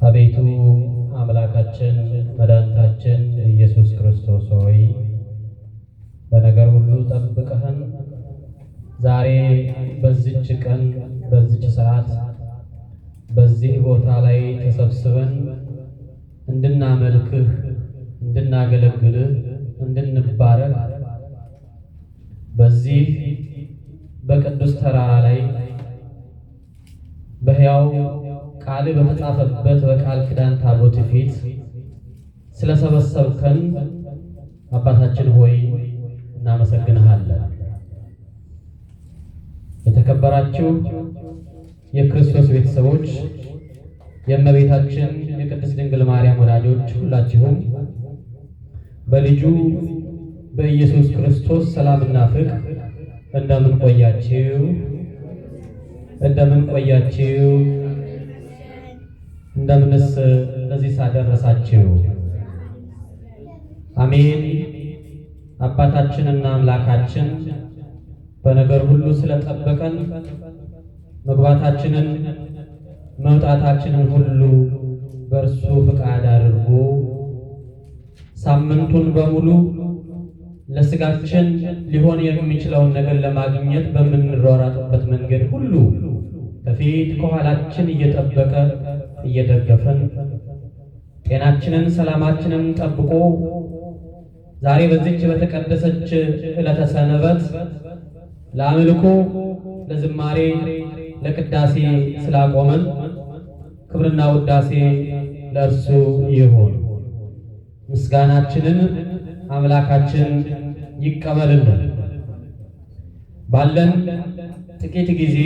አቤቱ አምላካችን መድኃኒታችን ኢየሱስ ክርስቶስ ሆይ በነገር ሁሉ ጠብቀህን ዛሬ በዚች ቀን በዚች ሰዓት በዚህ ቦታ ላይ ተሰብስበን እንድናመልክህ እንድናገለግልህ እንድንባረክ በዚህ በቅዱስ ተራራ ላይ በሕያው ቃል በተጻፈበት በቃል ኪዳን ታቦት ፊት ስለሰበሰብከን አባታችን ሆይ እናመሰግንሃለን። የተከበራችሁ የክርስቶስ ቤተሰቦች፣ የእመቤታችን የቅድስት ድንግል ማርያም ወዳጆች ሁላችሁም በልጁ በኢየሱስ ክርስቶስ ሰላምና ፍቅር እንደምን ቆያችሁ? እንደምን ቆያችሁ? እንደምንስ ለዚህ ሳደረሳችሁ? አሜን። አባታችንና አምላካችን በነገር ሁሉ ስለጠበቀን መግባታችንን መውጣታችንን ሁሉ በእርሱ ፍቃድ አድርጎ ሳምንቱን በሙሉ ለስጋችን ሊሆን የሚችለውን ነገር ለማግኘት በምንሯሯጥበት መንገድ ሁሉ ከፊት ከኋላችን እየጠበቀ እየደገፈን ጤናችንን ሰላማችንን ጠብቆ ዛሬ በዚች በተቀደሰች ዕለተ ሰንበት ለአምልኮ ለዝማሬ ለቅዳሴ ስላቆመን ክብርና ውዳሴ ለእርሱ ይሁን። ምስጋናችንን አምላካችን ይቀበልልን። ባለን ጥቂት ጊዜ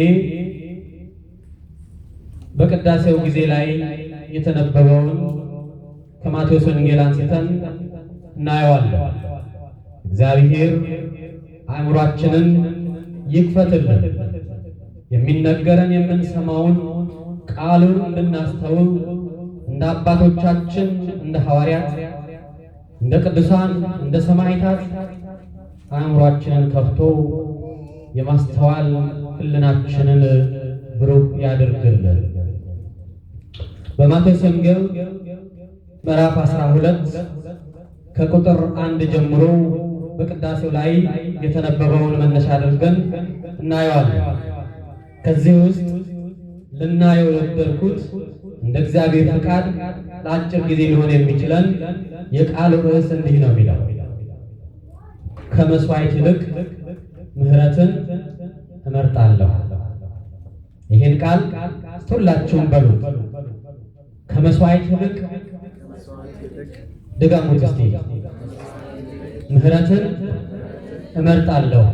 በቅዳሴው ጊዜ ላይ የተነበበውን ከማቴዎስ ወንጌል አንስተን እናየዋለን። እግዚአብሔር አእምሯችንን ይክፈትልን። የሚነገረን የምንሰማውን ቃሉን እንድናስተውል እንደ አባቶቻችን እንደ ሐዋርያት እንደ ቅዱሳን እንደ ሰማዕታት አእምሯችንን ከፍቶ የማስተዋል ሕሊናችንን ብሩህ ያድርግልን። በማቴዎስ ወንጌል ምዕራፍ 12 ከቁጥር 1 ጀምሮ በቅዳሴው ላይ የተነበበውን መነሻ አድርገን እናየዋለን። ከዚህ ውስጥ ልናየው የወደድኩት እንደ እግዚአብሔር ፍቃድ ለአጭር ጊዜ ሊሆን የሚችለን የቃሉ ርዕስ እንዲህ ነው የሚለው፣ ከመስዋዕት ይልቅ ምሕረትን እመርጣለሁ። ይህን ቃል ሁላችሁም በሉት። ከመስዋዕት ይልቅ ድገሙት እስቲ። ምሕረትን እመርጣለሁ።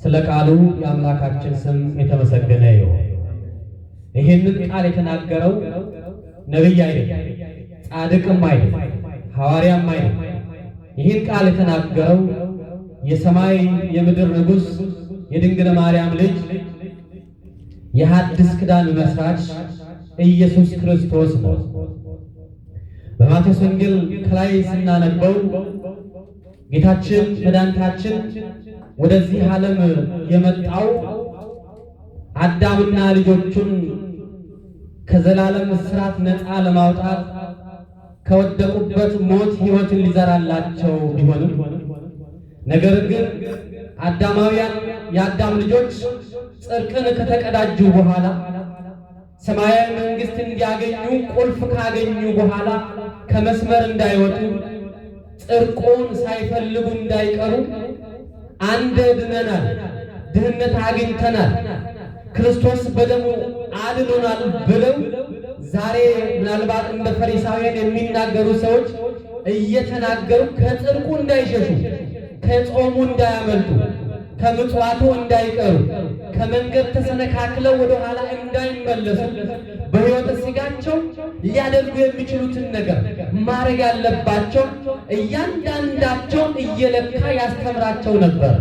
ስለ ቃሉ የአምላካችን ስም የተመሰገነ ይሁን። ይህንን ቃል የተናገረው ነቢይ አይደለም፣ ጻድቅም አይደለም፣ ሐዋርያም አይደለም። ይህን ቃል የተናገረው የሰማይ የምድር ንጉሥ የድንግል ማርያም ልጅ የሐዲስ ኪዳን መስራች ኢየሱስ ክርስቶስ ነው። በማቴዎስ ወንጌል ከላይ ስናነበው ጌታችን መድኃኒታችን ወደዚህ ዓለም የመጣው አዳምና ልጆቹን ከዘላለም እስራት ነፃ ለማውጣት ከወደቁበት ሞት ሕይወትን ሊዘራላቸው ቢሆንም ነገር ግን አዳማውያን የአዳም ልጆች ጽድቅን ከተቀዳጁ በኋላ ሰማያዊ መንግሥት እንዲያገኙ ቁልፍ ካገኙ በኋላ ከመስመር እንዳይወጡ ጽድቁን ሳይፈልጉ እንዳይቀሩ አንድ ድነናል፣ ድህነት አግኝተናል፣ ክርስቶስ በደሙ አድኖናል ብለው ዛሬ ምናልባት እንደ ፈሪሳውያን የሚናገሩ ሰዎች እየተናገሩ ከጽድቁ እንዳይሸሹ፣ ከጾሙ እንዳያመልጡ፣ ከምጽዋቱ እንዳይቀሩ፣ ከመንገድ ተሰነካክለው ወደ ኋላ እንዳይመለሱ በሕይወተ ሥጋቸው ሊያደርጉ የሚችሉትን ነገር ማድረግ ያለባቸው እያንዳንዳቸው እየለካ ያስተምራቸው ነበር።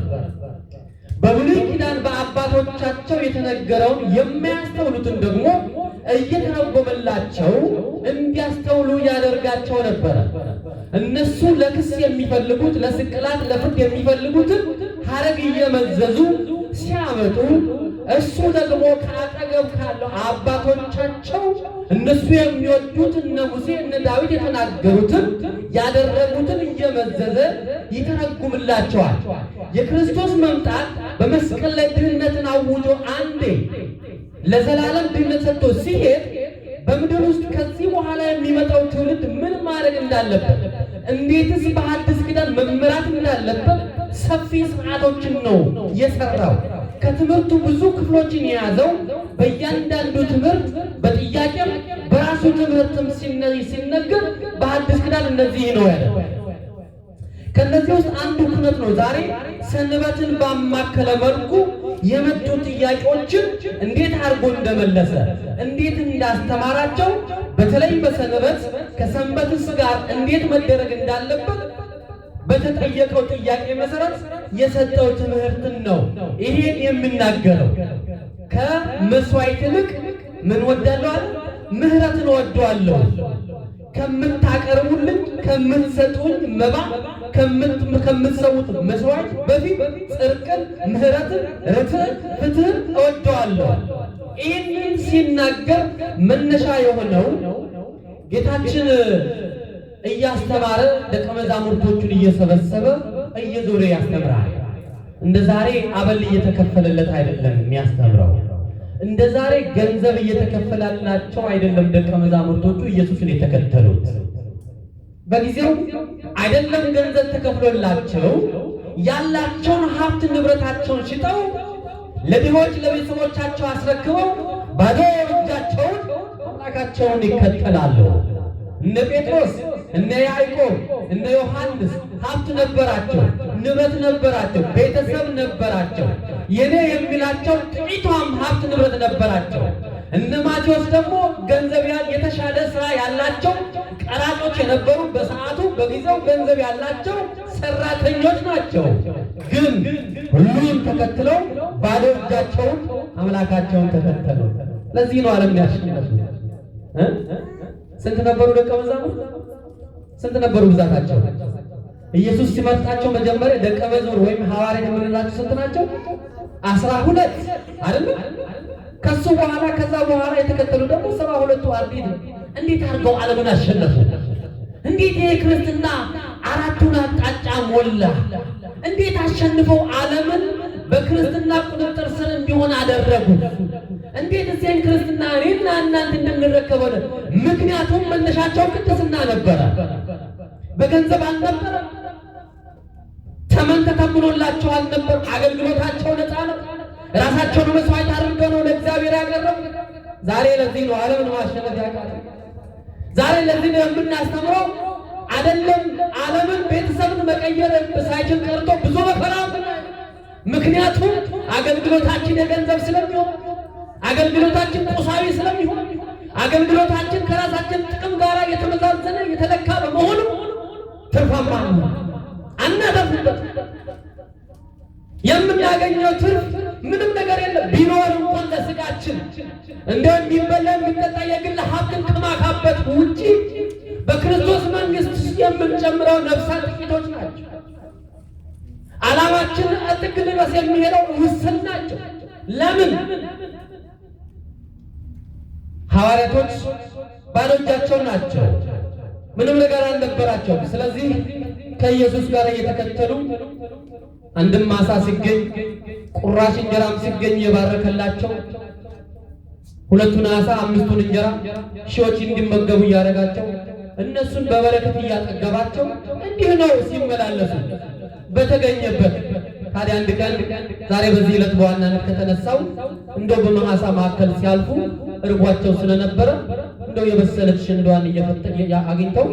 በብሉይ ኪዳን በአባቶቻቸው የተነገረውን የማያስተውሉትን ደግሞ እየተረጎመላቸው እንዲያስተውሉ ያደርጋቸው ነበር። እነሱ ለክስ የሚፈልጉት ለስቅላት ለፍርድ የሚፈልጉትን ሐረግ እየመዘዙ ሲያመጡ እሱ ደግሞ ከአጠገብ ካለው አባቶቻቸው እነሱ የሚወዱት እነ ሙሴ እነ ዳዊት የተናገሩትን ያደረጉትን እየመዘዘ ይተረጉምላቸዋል። የክርስቶስ መምጣት በመስቀል ላይ ድህነትን አውጆ አንዴ ለዘላለም ድህነት ሰጥቶ ሲሄድ በምድር ውስጥ ከዚህ በኋላ የሚመጣው ትውልድ ምን ማድረግ እንዳለበት እንዴትስ በሐዲስ ኪዳን መመራት እንዳለበት ሰፊ ስርዓቶችን ነው የሰራው። ከትምህርቱ ብዙ ክፍሎችን የያዘው በእያንዳንዱ ትምህርት በጥያቄም በራሱ ትምህርትም ሲነገር በሐዲስ ኪዳን እንደዚህ ነው ያለው። ከነዚህ ውስጥ አንዱ ክህነት ነው። ዛሬ ሰንበትን ባማከለ መልኩ የመጡ ጥያቄዎችን እንዴት አድርጎ እንደመለሰ እንዴት እንዳስተማራቸው በተለይ በሰንበት ከሰንበትስ ጋር እንዴት መደረግ እንዳለበት በተጠየቀው ጥያቄ መሰረት የሰጠው ትምህርትን ነው ይሄን የሚናገረው። ከመስዋዕት ይልቅ ምን ወዳለሁ? ምህረትን ወደዋለሁ። ከምታቀርቡልኝ ከምትሰጡኝ መባ ከምትሰውት መስዋዕት በፊት ጽድቅን፣ ምህረትን፣ ርትዕን፣ ፍትህን እወደዋለሁ። ይህንን ሲናገር መነሻ የሆነው ጌታችን እያስተማረ ደቀ መዛሙርቶቹን እየሰበሰበ እየዞረ ያስተምራል። እንደ ዛሬ አበል እየተከፈለለት አይደለም የሚያስተምረው። እንደ ዛሬ ገንዘብ እየተከፈላላቸው አይደለም ደቀ መዛሙርቶቹ ኢየሱስን የተከተሉት። በጊዜው አይደለም ገንዘብ ተከፍሎላቸው ያላቸውን ሀብት ንብረታቸውን ሽጠው ለድሆች ለቤተሰቦቻቸው አስረክበው ባዶ እጃቸውን አምላካቸውን ይከተላሉ። እነ ጴጥሮስ እነ ያዕቆብ እነ ዮሐንስ ሀብት ነበራቸው፣ ንብረት ነበራቸው፣ ቤተሰብ ነበራቸው። የኔ የሚላቸው ጥቂቷም ሀብት ንብረት ነበራቸው። እነ ማቴዎስ ደግሞ ገንዘብ የተሻለ ስራ ያላቸው ቀራጮች የነበሩ በሰዓቱ በጊዜው ገንዘብ ያላቸው ሰራተኞች ናቸው። ግን ሁሉም ተከትለው ባዶ እጃቸውን አምላካቸውን ተከተሉ። ለዚህ ነው ዓለም ያሸነፉ። ስንት ነበሩ ደቀ መዛሙርት? ስንት ነበሩ ብዛታቸው? ኢየሱስ ሲመርጣቸው መጀመሪያ ደቀ መዝሙር ወይም ሐዋርያት የምንላቸው ስንት ናቸው? 12 አይደል? ከሱ በኋላ ከዛ በኋላ የተከተሉ ደግሞ 72ቱ አርድእት። እንዴት አድርገው ዓለምን አሸነፉ? እንዴት ይሄ ክርስትና አራቱን አቅጣጫ ሞላ? እንዴት አሸንፈው ዓለምን በክርስትና ቁጥጥር ስር እንዲሆን አደረጉ? እንዴት እዚያን ክርስትና እኔና እናንተ እንድንረከበው? ምክንያቱም መነሻቸው ቅድስና ነበረ። በገንዘብ አልነበረ፣ ተመን ተተምኖላቸው አልነበር። አገልግሎታቸው ነፃ ነው። ራሳቸውን መስዋዕት አድርገው ነው ለእግዚአብሔር ያቀረቡ። ዛሬ ለዚህ ነው ዓለምን ማሸነፍ ያቃተ። ዛሬ ለዚህ ነው የምናስተምረው አይደለም ዓለምን ቤተሰብን መቀየር ሳይችል ቀርቶ ብዙ መከራ። ምክንያቱም አገልግሎታችን የገንዘብ ስለሚሆን፣ አገልግሎታችን ቁሳዊ ስለሚሆን፣ አገልግሎታችን ከራሳችን ጥቅም ጋር የተመዛዘነ የተለካ በመሆኑ ትርፋማ አናደርግበት። የምናገኘው ትርፍ ምንም ነገር የለም። ቢኖር እንኳን ለስጋችን እንደሚበላ የሚጠጣ የግል ሀብትን ከማካበት ውጪ በክርስቶስ መንግስት የምንጨምረው ነፍሳት ጥቂቶች ናቸው። ዓላማችን ጥግ ድረስ የሚሄደው ውስን ናቸው። ለምን? ሐዋርያቶች ባዶ እጃቸው ናቸው። ምንም ነገር አልነበራቸውም። ስለዚህ ከኢየሱስ ጋር እየተከተሉ አንድም ማሳ ሲገኝ ቁራሽ እንጀራም ሲገኝ የባረከላቸው፣ ሁለቱን ዓሣ አምስቱን እንጀራ ሺዎች እንዲመገቡ እያደረጋቸው እነሱን በበረከት እያጠገባቸው እንዲህ ነው ሲመላለሱ በተገኘበት። ታዲያ አንድ ቀን ዛሬ በዚህ ዕለት በዋናነት ከተነሳው እንደው በመዓሳ ማዕከል ሲያልፉ እርጓቸው ስለነበረ እንደው የበሰለች ሽንዷን አግኝተው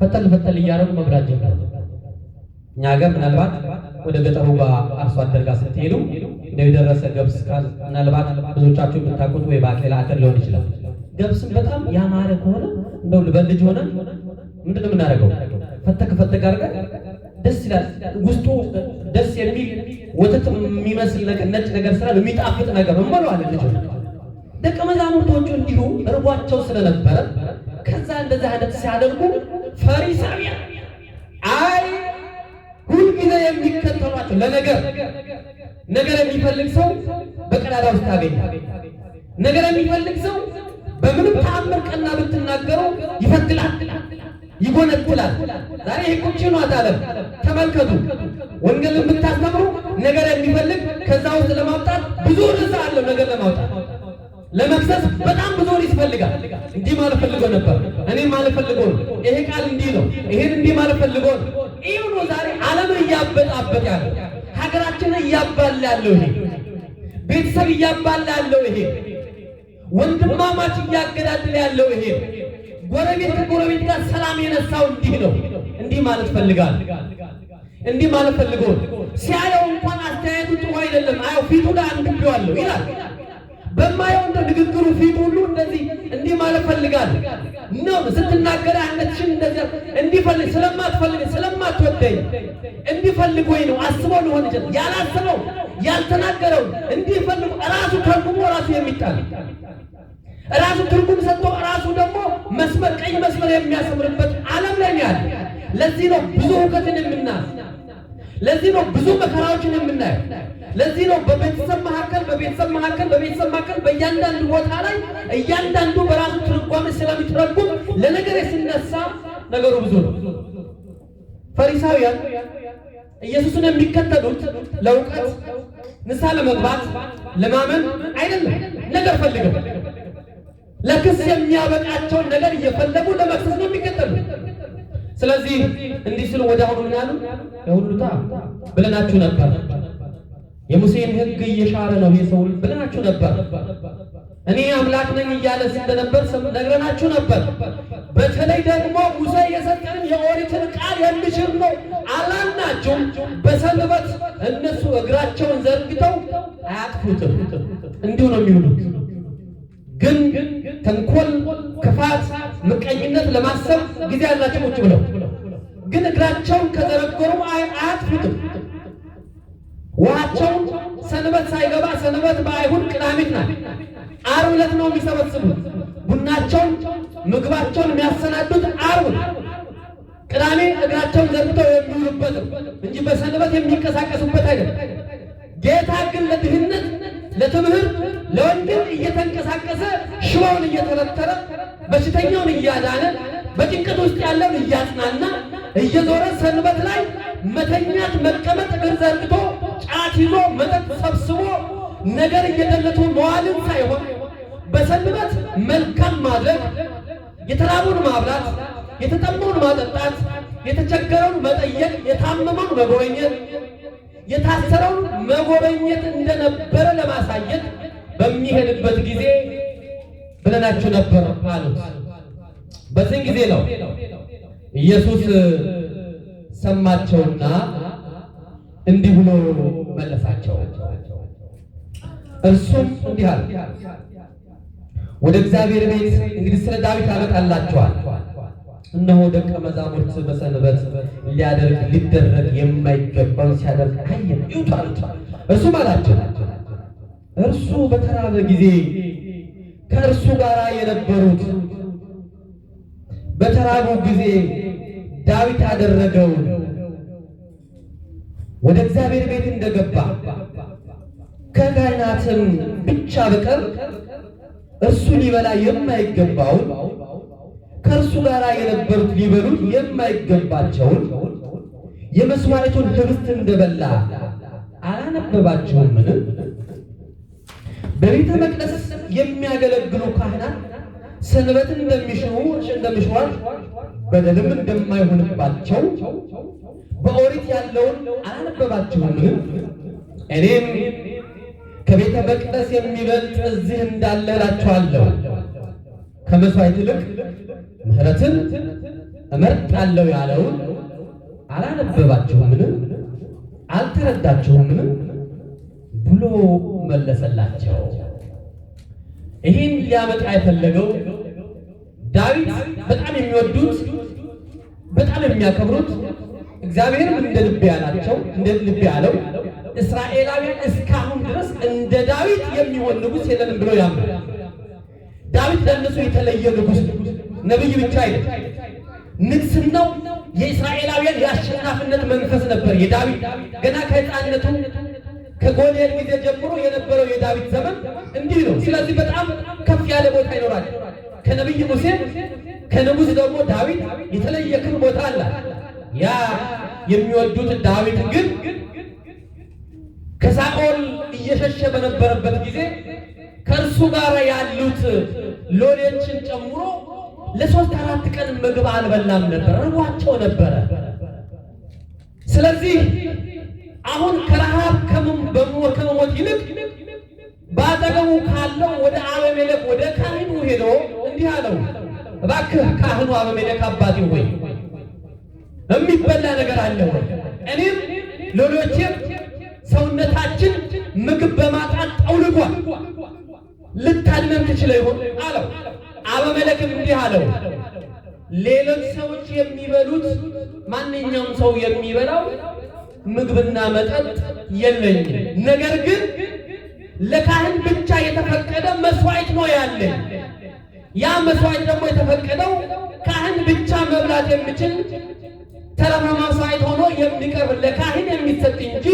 ፈተል እያደረጉ መብላት ጀመሩ። እኛ ሀገር ምናልባት ወደ ገጠሩ አርሶ አደር ጋር ስትሄዱ እንደው የደረሰ ገብስ ምናልባት ብዙዎቻችሁ የምታውቁት ወይ ባቄላ አተር ሊሆን ይችላል። ገብስም በጣም ያማረ ከሆነ እንደው በልጅ ሆነ ምንድን ነው የምናደርገው? ፈተክ አድርገን ደስ ይላል። ውስጡ ደስ የሚል ወተት የሚመስል ነገር ነጭ ነገር ስላለ የሚጣፍጥ ነገር እንበለዋለን ልጅ። ደቀ መዛሙርቶቹ እንዲሁ እርቧቸው ስለነበረ ከዛ እንደዚህ አይነት ሲያደርጉ ፈሪሳውያን ሁልጊዜ የሚከተሏቸው ነገር የሚፈልግ ሰው በቀዳዳ ውስጥ ያገኛል። ነገር የሚፈልግ ሰው በምንም ተአምር ቀና ብትናገሩ ይፈትላል፣ ይጎነትላል። ዛሬ ቁጭ ነው አታለም። ተመልከቱ፣ ወንጌልን ብታስተምሩ ነገር የሚፈልግ ከዛ ውስጥ ለማውጣት ብዙ ርዕስ አለው። ነገር ለማውጣት ለመክሰስ በጣም ብዙ ርዕስ ይፈልጋል። እንዲህ ማለት ፈልገው ነበር፣ እኔ ማለት ፈልገው ነው፣ ይሄ ቃል እንዲህ ነው፣ ይሄን እንዲህ ማለት ፈልገው ነው። ይሄ ነው ዛሬ ዓለምን እያበጣበጥ ያለው፣ ሀገራችንን እያባላ ያለው ይሄ፣ ቤተሰብ እያባላ ያለው ይሄ፣ ወንድማማች እያገዳደለ ያለው ይሄ፣ ጎረቤት ከጎረቤት ጋር ሰላም የነሳው እንዲህ ነው። እንዲህ ማለት ፈልጋል፣ እንዲህ ማለት ፈልገው ሲያየው እንኳን አስተያየቱ ጥሩ አይደለም። አየው ፊቱ ላይ አንብቤዋለሁ ይላል። በማየው እንደ ንግግሩ ፊቱ ሁሉ እንደዚህ እንዲህ ማለት ፈልጋል ነው። ስትናገር አንተሽን እንደዚህ እንዲፈልግ ስለማትፈልግ ስለማትወደኝ እንዲፈልግ ወይ ነው አስበው ሊሆን ይችላል። ያላሰበው ያልተናገረው እንዲፈልግ ራሱ ተርጉሞ ራሱ የሚጣል ራሱ ትርጉም ሰጥቶ ራሱ ደግሞ መስመር ቀይ መስመር የሚያሰምርበት ዓለም ላይ ያለ። ለዚህ ነው ብዙ ሁከትን የምናየው። ለዚህ ነው ብዙ መከራዎችን የምናየው። ለዚህ ነው በቤተሰብ መካከል በእያንዳንዱ ቦታ ላይ እያንዳንዱ በራሱ ትርጓሜ ስለሚተረጉም ለነገር ሲነሳ ነገሩ ብዙ ነው። ፈሪሳውያን ኢየሱስን የሚከተሉት ለእውቀት ንስሐ ለመግባት ለማመን አይደለም፣ ነገር ፈልገው ለክስ የሚያበቃቸውን ነገር እየፈለጉ ለመክሰስ ነው የሚከተሉት። ስለዚህ እንዲህ ሲሉ ወደ አሁኑ ምን ያሉ የሁሉታ ብለናችሁ ነበር፣ የሙሴን ሕግ እየሻረ ነው የሰው ብለናችሁ ነበር፣ እኔ አምላክ ነኝ እያለ እንደነበር ነግረናችሁ ነበር። በተለይ ደግሞ ሙሴ የሰጠንን የኦሪትን ቃል የሚሽር ነው አላልናችሁም? በሰንበት እነሱ እግራቸውን ዘርግተው አያጥፉትም፣ እንዲሁ ነው የሚሆኑት። ግን ተንኮል፣ ክፋት፣ ምቀኝነት ለማሰብ ጊዜ ያላቸው ቁጭ ብለው ግን እግራቸውን ከዘረገሩ አያጥፉትም። ውሃቸውን ሰንበት ሳይገባ ሰንበት በአይሁድ ቅዳሜት ናት፣ ዓርብ ዕለት ነው የሚሰበስቡት። ቡናቸውን ምግባቸውን የሚያሰናዱት ዓርብ፣ ቅዳሜ እግራቸውን ዘርግተው የሚውሉበት እንጂ በሰንበት የሚንቀሳቀሱበት አይደለም። ጌታ ግን ለድህነት፣ ለትምህርት፣ ለወንጌል እየተንቀሳቀሰ ሽባውን እየተረተረ በሽተኛውን እያዳነ በጭንቀት ውስጥ ያለውን እያጽናና እየዞረ ሰንበት ላይ መተኛት፣ መቀመጥ፣ እግር ዘርግቶ ጫት ይዞ መጠጥ ሰብስቦ ነገር እየገለጡ መዋልን ሳይሆን በሰንበት መልካም ማድረግ፣ የተራቡን ማብላት፣ የተጠማውን ማጠጣት፣ የተቸገረውን መጠየቅ፣ የታመመውን መጎብኘት፣ የታሰረውን መጎብኘት እንደነበረ ለማሳየት በሚሄድበት ጊዜ ብለናችሁ ነበር አሉት። በዚህ ጊዜ ነው ኢየሱስ ሰማቸውና እንዲህ ብሎ መለሳቸው። እርሱም እንዲህ አለ፣ ወደ እግዚአብሔር ቤት እንግዲህ ስለ ዳዊት ያመጣላችኋል። እነሆ ደቀ መዛሙርት በሰንበት ሊደረግ የማይገባው ሲያደርግ አየን ይውጣል። እርሱም አላቸው፣ እርሱ በተራበ ጊዜ ከእርሱ ጋር የነበሩት በተራቡ ጊዜ ዳዊት ያደረገውን ወደ እግዚአብሔር ቤት እንደገባ ከካህናትም ብቻ በቀር እርሱ ሊበላ የማይገባውን ከእርሱ ጋር የነበሩት ሊበሉት የማይገባቸውን የመስዋዕቱን ኅብስት እንደበላ አላነበባችሁምን? በቤተ መቅደስ የሚያገለግሉ ካህናት ሰንበትን እንደሚሽሯት በደልም እንደማይሆንባቸው በኦሪት ያለውን አላነበባችሁምን? እኔም ከቤተ መቅደስ የሚበልጥ እዚህ እንዳለ እላችኋለሁ። ከመስዋዕት ይልቅ ምሕረትን እመርጣለሁ ያለውን አላነበባችሁምን? አልተረዳችሁምን? ብሎ መለሰላቸው። ይህን ሊያመጣ የፈለገው ዳዊት በጣም የሚወዱት በጣም የሚያከብሩት እግዚአብሔርም እንደ ልብ ያላቸው እንደ ልብ ያለው እስራኤላውያን እስካሁን ድረስ እንደ ዳዊት የሚሆን ንጉሥ የለንም ብሎ ያምናል። ዳዊት ለእነሱ የተለየ ንጉሥ ነብይ ብቻ አይደለም። ንግስናው የእስራኤላውያን የአሸናፊነት መንፈስ ነበር። የዳዊት ገና ከሕፃንነቱ ከጎልያድ ጊዜ ጀምሮ የነበረው የዳዊት ዘመን እንዲህ ነው። ስለዚህ በጣም ከፍ ያለ ቦታ ይኖራል። ከነቢይ ሙሴ ከንጉሥ ደግሞ ዳዊት የተለየ ክብር ቦታ አለ። ያ የሚወዱት ዳዊት ግን ከሳኦል እየሸሸ በነበረበት ጊዜ ከእርሱ ጋር ያሉት ሎሌዎችን ጨምሮ ለ3-4 ቀን ምግብ አልበላም ነበር፣ ርቧቸው ነበረ። ስለዚህ አሁን ከረሃብ ከመሞት ይልቅ በአጠገቡ ካለው ወደ አቤሜሌክ ወደ ካህኑ ሄዶ እንዲህ አለው፣ እባክህ ካህኑ አቤሜሌክ አባቴ ሆይ የሚበላ ነገር አለ ወይ? እኔም ሎሌዎቼም ሰውነታችን ምግብ በማጣት ጠውልጓል፣ ልታድነን ትችለው ይሆን አለው። አቤሜሌክም እንዲህ አለው፣ ሌሎች ሰዎች የሚበሉት ማንኛውም ሰው የሚበላው ምግብና መጠጥ የለኝም፣ ነገር ግን ለካህን ብቻ የተፈቀደ መስዋዕት ነው ያለኝ። ያ መስዋዕት ደግሞ የተፈቀደው ካህን ብቻ መብላት የሚችል ተረፈ መስዋዕት ሆኖ የሚቀርብ ለካህን የሚሰጥ እንጂ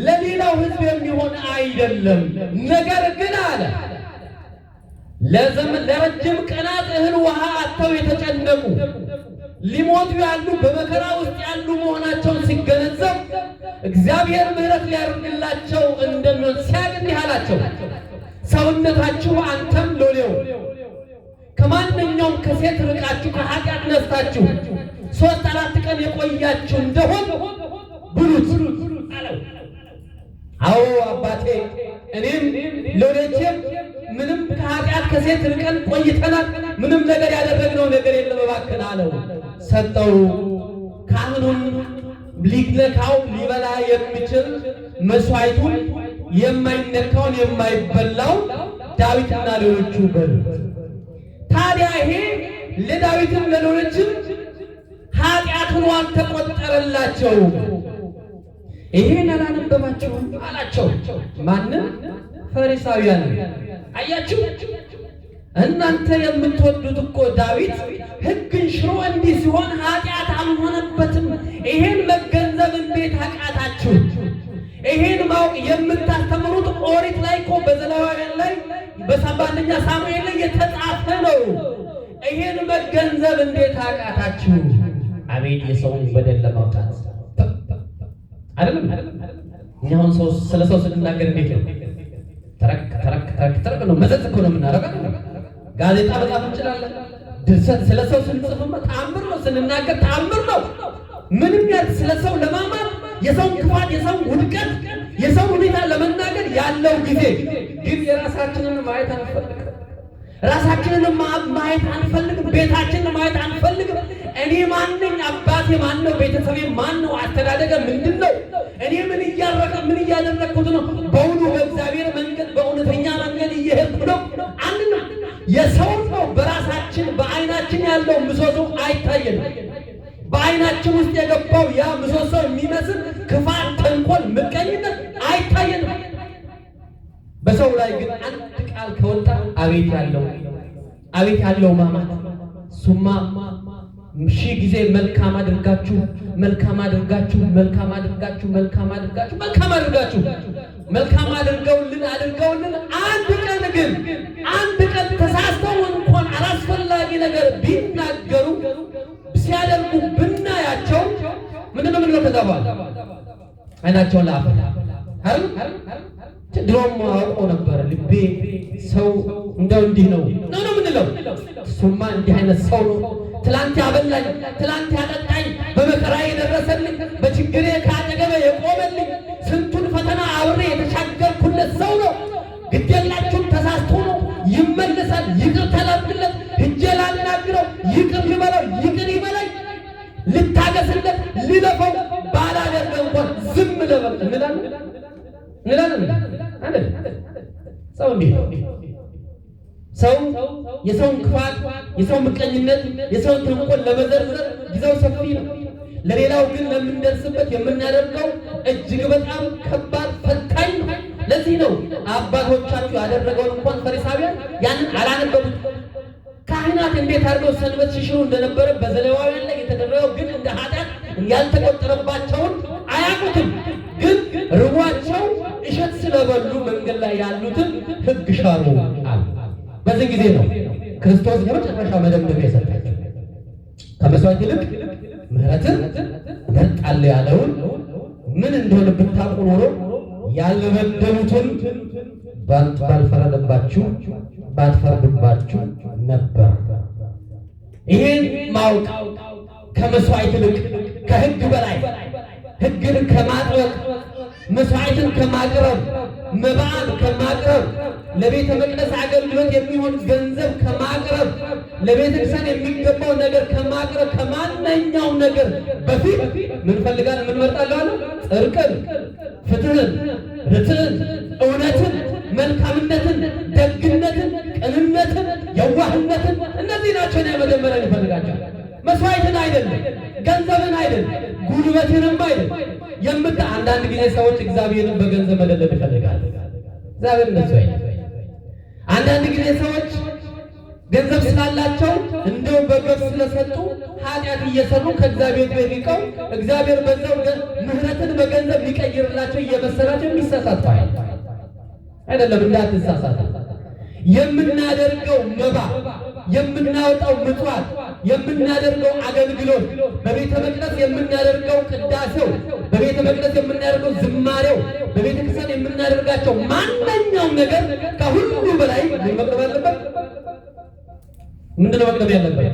ለሌላው ሕዝብ የሚሆን አይደለም። ነገር ግን አለ ለረጅም ቀናት እህል ውሃ አጥተው የተጨነቁ ሊሞቱ ያሉ በመከራ ውስጥ ያሉ መሆናቸውን ሲገነዘብ እግዚአብሔር ምሕረት ሊያደርግላቸው እንደሚሆን ሲያውቅ እንዲህ አላቸው፣ ሰውነታችሁ አንተም ሎሌው ከማንኛውም ከሴት ርቃችሁ ከኃጢአት ነስታችሁ 3-4 ቀን የቆያችሁ እንደሆን ብሉት አለው። አዎ አባቴ፣ እኔም ሎሌዎቼም ምንም ከኃጢአት ከሴት ርቀን ቆይተናል፣ ምንም ነገር ያደረግነው ነገር የለም፣ እባክህ አለው። ሰጠው። ካህኑን ሊነካው ሊበላ የሚችል መስዋዕቱን የማይነካውን የማይበላው ዳዊትና ሌሎቹ በሉት። ታዲያ ይሄ ለዳዊትም ለሌሎችም ኃጢአት ሆኖ ተቆጠረላቸው። ይሄን አላነበባችሁም አላቸው። ማንም? ፈሪሳውያን። አያችሁ፣ እናንተ የምትወዱት እኮ ዳዊት ሕግን ሽሮ እንዲህ ሲሆን ኃጢአት አልሆነበትም። ይሄን መገንዘብ እንዴት አቃታችሁ? ይሄን ማወቅ የምታስተምሩት ኦሪት ላይ እኮ በዘሌዋውያን ላይ በ1ኛ ሳሙኤል ላይ የተጻፈ ነው። ይሄን መገንዘብ እንዴት አቃታችሁ? አቤት የሰውን በደል ለማውጣት አይደለም። እኛ አሁን ሰው ስለ ሰው ስንናገር እንዴት ነው? ተረክ ነው፣ መዘዝ እኮ ነው የምናደርገው። ጋዜጣ መጻፍ እንችላለን። ድርሰት ስለ ሰው ስንጽፍም ተአምር ነው፣ ስንናገር ተአምር ነው። ምንም ያህል ስለ ሰው ለማማር የሰውን ክፋት፣ የሰውን ውድቀት፣ የሰው ሁኔታ ለመናገር ያለው ጊዜ ግን የራሳችንን ማየት አንፈልግም። ራሳችንን ማየት አንፈልግም። ቤታችንን ማየት አንፈልግም። እኔ ማንኝ? አባቴ ማን ነው? ቤተሰቤ ማን ነው? አስተዳደገ ምንድን ነው? እኔ ምን እያደረግኩት ነው? በእውኑ በእግዚአብሔር መንገድ በእውነተኛ መንገድ እየሄድኩ ነው? አንድ ነው። የሰው ነው በራሳችን በዓይናችን ያለው ምሰሶ አይታየንም። በዓይናችን ውስጥ የገባው ያ ምሰሶ የሚመስል ክፋት፣ ተንኮል፣ ምቀኝነት አይታየንም። በሰው ላይ ግን አንድ ቃል ከወጣ አቤት ያለው ማማት ሱማ ሺህ ጊዜ መልካም አድርጋችሁ መልካም አድርገውልን አንድ ቀን ተሳስተው እንኳን አላስፈላጊ ነገር ቢናገሩ ሲያደርጉ ብናያቸው ምንድነው ከዛ በኋላ አይናቸውን ላፈ ድሮም አውቀው ነበር ልቤ ሰው እንደው እንዲህ ነው ምንለው። እሱማ እንዲህ አይነት ሰው ነው። ትላንት ያበላኝ፣ ትላንት ያጠጣኝ፣ በመከራ የደረሰልኝ፣ በችግሬ ካጠገበ የቆመልኝ፣ ስንቱን ፈተና አብሬ የተሻገርኩለት ሰው ነው። ግዴላችሁም ተሳስቶ ነው። ይመለሳል። ይቅር ተላብለት ሂጄ ላናግረው፣ ይቅር ይበለው፣ ይቅር ይበለኝ፣ ልታገስለት፣ ልለፈው፣ ባላደርገ እንኳን ዝም ልበል እንላለን። ሰው እንዲህ ነው። ሰው የሰውን ክፋት፣ የሰውን ምቀኝነት፣ የሰውን ተንኮል ለመዘርዘር ጊዜው ሰፊ ነው። ለሌላው ግን ለምንደርስበት የምናደርገው እጅግ በጣም ከባድ ፈታኝ ነው። ለዚህ ነው አባቶቻችሁ ያደረገውን እንኳን ፈሪሳውያን ያንን አላነበቡት። ካህናት እንዴት አድርገው ሰንበት ሲሽሩ እንደነበረ በዘሌዋውያን ላይ የተደረገው ግን እንደ ኃጢአት ያልተቆጠረባቸውን አያውቁትም። ግን ርቧቸው ላይ ያሉትን ሕግ ሻሩ አሉ። በዚህ ጊዜ ነው ክርስቶስ የመጨረሻ መደምደሚያ የሰጣቸው። ከመስዋዕት ይልቅ ምሕረትን እመርጣለሁ ያለውን ምን እንደሆነ ብታውቁ ኖሮ ያልበደሉትን ባልፈረደባችሁ ባትፈርድባችሁ ነበር። ይሄን ማወቅ ከመስዋዕት ይልቅ ከሕግ በላይ ሕግን ከማጥበቅ መስዋዕትን ከማቅረብ መባን ከማቅረብ ለቤተ መቅደስ አገልግሎት የሚሆን ገንዘብ ከማቅረብ ለቤተ ክርስቲያን የሚገባው ነገር ከማቅረብ ከማንኛውም ነገር በፊት ምን ፈልጋለን? ምን መርጣለሁ? ጽድቅን፣ ፍትህን፣ ርትዕን፣ እውነትን፣ መልካምነትን፣ ደግነትን፣ ቅንነትን፣ የዋህነትን እነዚህ ናቸው ነው መጀመሪያ የሚፈልጋቸው። መስዋዕትን አይደለም፣ ገንዘብን አይደለም፣ ጉልበትንም አይደለም። አንዳንድ ጊዜ ሰዎች እግዚአብሔርን በገንዘብ መደለብ ይፈልጋሉ። እግዚአብሔር እንደሱ አይደለም። አንዳንድ ጊዜ ሰዎች ገንዘብ ስላላቸው እንደው በገፍ ስለሰጡ ኃጢአት እየሰሩ ከእግዚአብሔር ቤት ርቀው እግዚአብሔር በዛው ምሕረትን በገንዘብ ሊቀይርላቸው እየመሰላቸው የሚሳሳቱ አይደለም። እንዳትሳሳቱ። የምናደርገው መባ፣ የምናወጣው ምጽዋት፣ የምናደርገው አገልግሎት፣ በቤተ መቅደስ የምናደርገው ቅዳሴው፣ በቤተ መቅደስ የምናደርገው ዝማሬው፣ በቤተ ክርስቲያን የምናደርጋቸው ማንኛውም ነገር ከሁሉ በላይ መቅረብ አለበት። ምንድነው መቅረብ ያለበት?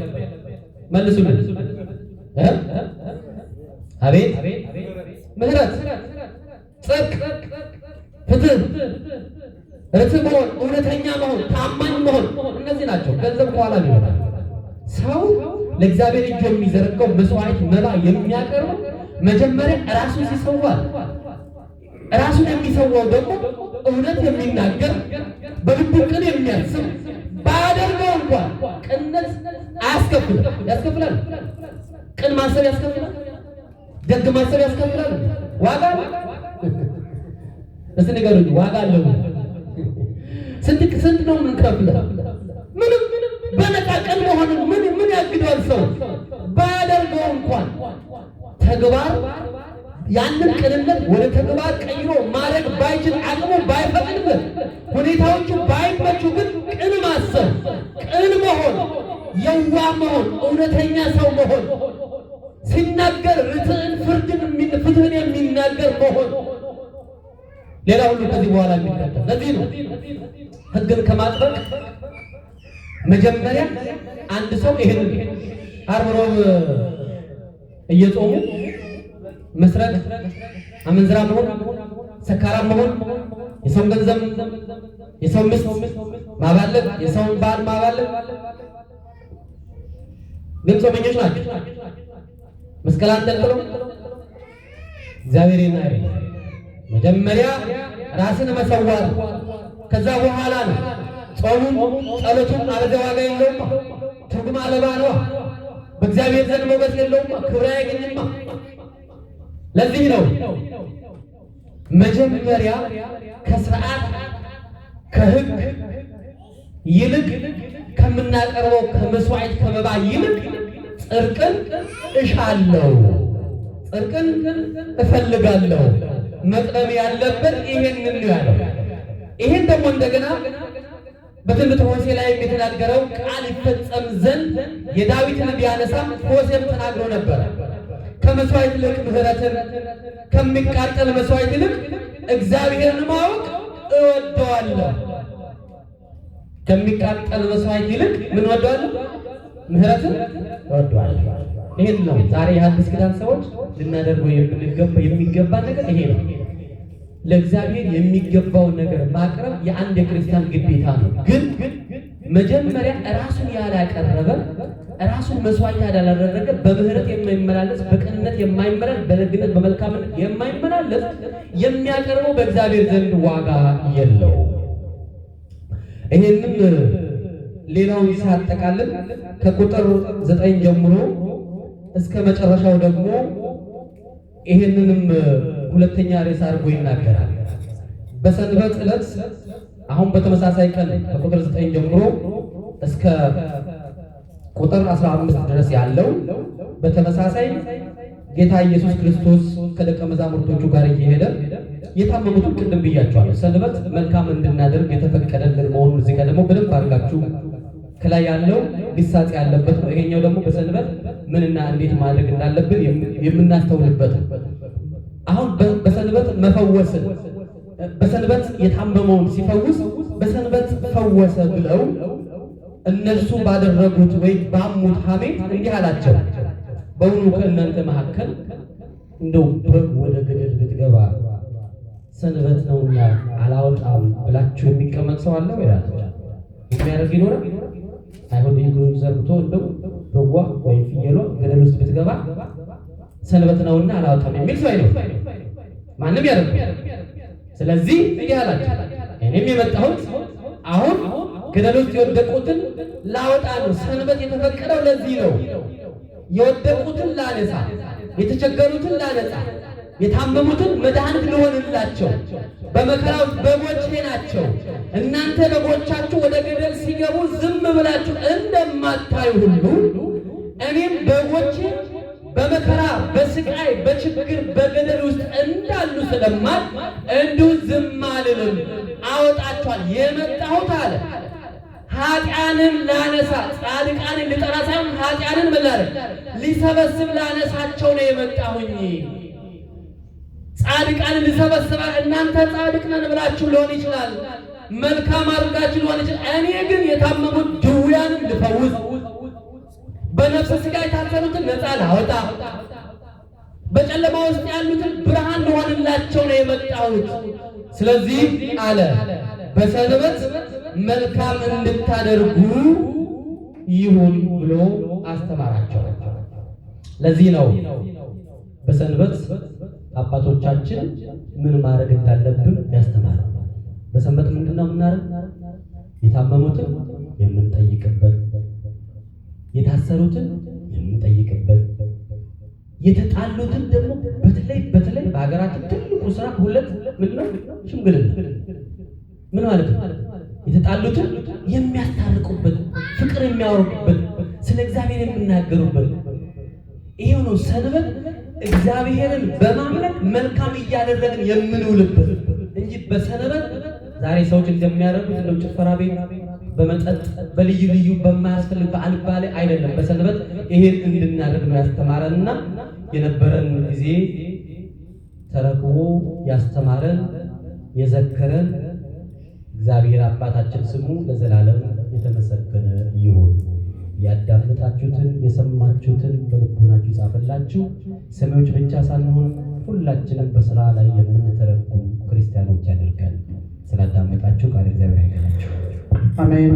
መልሱልን። አቤት ምሕረት፣ ጽድቅ፣ ፍትህ፣ ርትዕ መሆን፣ እውነተኛ መሆን፣ ታማኝ መሆን እነዚህ ናቸው። ገንዘብ ከኋላ ነው። ሰው ለእግዚአብሔር እጁ የሚዘረጋው መስዋዕት መባ የሚያቀርበው መጀመሪያ ራሱን ሲሰዋል። ራሱን የሚሰዋው ደግሞ እውነት የሚናገር በልቡ ቅን የሚያስብ ባያደርገው እንኳን ቅንነት አያስከፍልም። ያስከፍላል። ቅን ማሰብ ያስከፍላል። ደግ ማሰብ ያስከፍላል። ዋጋ እስቲ ንገሩኝ፣ ዋጋ አለው? ስንት ነው የምንከፍለው? ምንም። በነፃ ቅን መሆን ምን ያግደዋል? ሰው ባያደርገው እንኳን ተግባር ያንን ቅንነት ወደ ተግባር ቀይሮ ማድረግ ባይችል አቅሙ ባይፈቅድበት ሁኔታዎቹ ባይመቹ ግን ቅን ማሰብ፣ ቅን መሆን፣ የዋህ መሆን፣ እውነተኛ ሰው መሆን፣ ሲናገር ርትዕን፣ ፍትህን የሚናገር መሆን፣ ሌላ ሁሉ ከዚህ በኋላ የሚከተል። ለዚህ ነው ሕግን ከማጥበቅ መጀመሪያ አንድ ሰው ይሄን ዓርብ ሮብ እየጾሙ መስረቅ፣ አመንዝራ መሆን፣ ሰካራም መሆን፣ የሰውን ገንዘብ፣ የሰውን ሚስት ማባለግ፣ የሰውን ባል ማባለግ ግን ጾመኞች ናቸው። መስቀል አንጠልጥለው እግዚአብሔር ይናገር። መጀመሪያ ራስን መሰዋት፣ ከዛ በኋላ ነው ጾሙም ጸሎቱም አለዛ ዋጋ የለውም፣ ትርጉም አልባ ነው። በእግዚአብሔር ዘንድ ሞገስ የለውም፣ ክብር አያገኝም። ለዚህ ነው መጀመሪያ ከስርዓት ከሕግ ይልቅ ከምናቀርበው ከመስዋዕት ከመባ ይልቅ ጽድቅን እሻለሁ፣ ጽድቅን እፈልጋለሁ። መቅደም ያለበት ይሄንን ነው ያለው። ይሄን ደግሞ እንደገና በትንቢተ ሆሴዕ ላይ የተናገረው ቃል ይፈጸም ዘንድ የዳዊትን ቢያነሳም ሆሴዕም ተናግሮ ነበር። ከመስዋዕት ይልቅ ምሕረትን፣ ከሚቃጠል መስዋዕት ይልቅ እግዚአብሔርን ማወቅ እወደዋለሁ። ከሚቃጠል መስዋዕት ይልቅ ምን እወደዋለሁ? ምሕረትን እወደዋለሁ። ይሄን ነው ዛሬ የሐዲስ ኪዳን ሰዎች ልናደርገው የሚገባ ነገር ይሄ ነው። ለእግዚአብሔር የሚገባውን ነገር ማቅረብ የአንድ የክርስቲያን ግዴታ ነው። ግን መጀመሪያ ራሱን ያላቀረበ ራሱን መስዋዕት ያላደረገ በምህረት የማይመላለስ በቅንነት የማይመላለስ በደግነት በመልካምነት የማይመላለስ የሚያቀርበው በእግዚአብሔር ዘንድ ዋጋ የለው። ይሄንን ሌላውን ሲያጠቃልል ከቁጥር 9 ጀምሮ እስከ መጨረሻው ደግሞ ይሄንንም ሁለተኛ ርዕስ አድርጎ ይናገራል። በሰንበት ዕለት አሁን በተመሳሳይ ቀን ከቁጥር 9 ጀምሮ እስከ ቁጥር 15 ድረስ ያለው በተመሳሳይ ጌታ ኢየሱስ ክርስቶስ ከደቀ መዛሙርቶቹ ጋር እየሄደ የታመሙትን ቅድም ብያቸዋለሁ። ሰንበት መልካም እንድናደርግ የተፈቀደልን መሆኑን እዚህ ጋር ደግሞ በደንብ አድርጋችሁ ከላይ ያለው ሊሳጽ ያለበት ነው። ይሄኛው ደግሞ በሰንበት ምንና እንዴት ማድረግ እንዳለብን የምናስተውልበት ነው። አሁን በሰንበት መፈወስን በሰንበት የታመመውን ሲፈውስ በሰንበት ፈወሰ ብለው እነሱ ባደረጉት ወይ ባሙት ሐሜት እንዲህ አላቸው፣ በእውኑ ከእናንተ መካከል እንደው በግ ወደ ገደል ብትገባ ሰንበት ነውና አላወጣም ብላችሁ የሚቀመጥ ሰው አለ ወይ? የሚያደርግ ይኖራል? አይሁን ይግሩን ዘርግቶ እንደው በጓ ወይ ፍየሏ ገደል ውስጥ ብትገባ ሰንበት ነውና አላወጣም የሚል ሰው አይኖር። ማንም ያደርግ። ስለዚህ እንዲህ አላቸው፣ እኔም የመጣሁት አሁን ገደል ውስጥ የወደቁትን ላወጣ ነው። ሰንበት የተፈቀደው ለዚህ ነው። የወደቁትን ላነሳ፣ የተቸገሩትን ላነሳ፣ የታመሙትን መድኃኒት ልሆንላቸው። በመከራው በጎቼ ናቸው። እናንተ በጎቻችሁ ወደ ገደል ሲገቡ ዝም ብላችሁ እንደማታዩ ሁሉ እኔም በጎቼ በመከራ በስቃይ በችግር በገደል ውስጥ እንዳሉ ስለማል እንዲሁ ዝም አልልም፣ አወጣቸዋል። የመጣሁት አለ ኃጢአንን ላነሳ፣ ጻድቃንን ልጠራ ሳይሆን ኃጢአንን መላረግ ሊሰበስብ ላነሳቸው ነው የመጣሁኝ። ጻድቃንን ልሰበስብ። እናንተ ጻድቅ ነን ብላችሁ ሊሆን ይችላል፣ መልካም አድርጋችሁ ሊሆን ይችላል። እኔ ግን የታመሙት ድውያንን ልፈውስ፣ በነፍስ ሥጋ የታሰሩትን ነፃ ላወጣ፣ በጨለማ ውስጥ ያሉትን ብርሃን ልሆንላቸው ነው የመጣሁት። ስለዚህ አለ በሰንበት መልካም እንድታደርጉ ይሁን ብሎ አስተማራቸው። ለዚህ ነው በሰንበት አባቶቻችን ምን ማድረግ እንዳለብን ያስተማሩ። በሰንበት ምንድነው የምናደርግ? የታመሙትን የምንጠይቅበት፣ የታሰሩትን የምንጠይቅበት፣ የተጣሉትን ደግሞ በተለይ በሀገራችን ትልቁ ስራ ሁለት ምንድነው? ሽምግልና። ምን ማለት ነው? የተጣሉትን የሚያስታርቁበት፣ ፍቅር የሚያወርዱበት፣ ስለ እግዚአብሔር የሚናገሩበት። ይሄው ነው ሰንበት እግዚአብሔርን በማምለክ መልካም እያደረግን የምንውልበት እንጂ በሰንበት ዛሬ ሰዎች እንደሚያደርጉት እንደው ጭፈራ ቤት በመጠጥ በልዩ ልዩ በማያስፈልግ በአልባሌ አይደለም። በሰንበት ይሄን እንድናደርግ ነው ያስተማረንና የነበረን ጊዜ ተረክቦ ያስተማረን የዘከረን እግዚአብሔር አባታችን ስሙ ለዘላለም የተመሰገነ ይሁን። ያዳመጣችሁትን የሰማችሁትን በልቦናችሁ ይጻፍላችሁ። ሰሚዎች ብቻ ሳንሆን ሁላችንም በስራ ላይ የምንተረጉም ክርስቲያኖች ያድርገን። ስላዳመጣችሁ ቃል እግዚአብሔር ያገናችሁ። አሜን።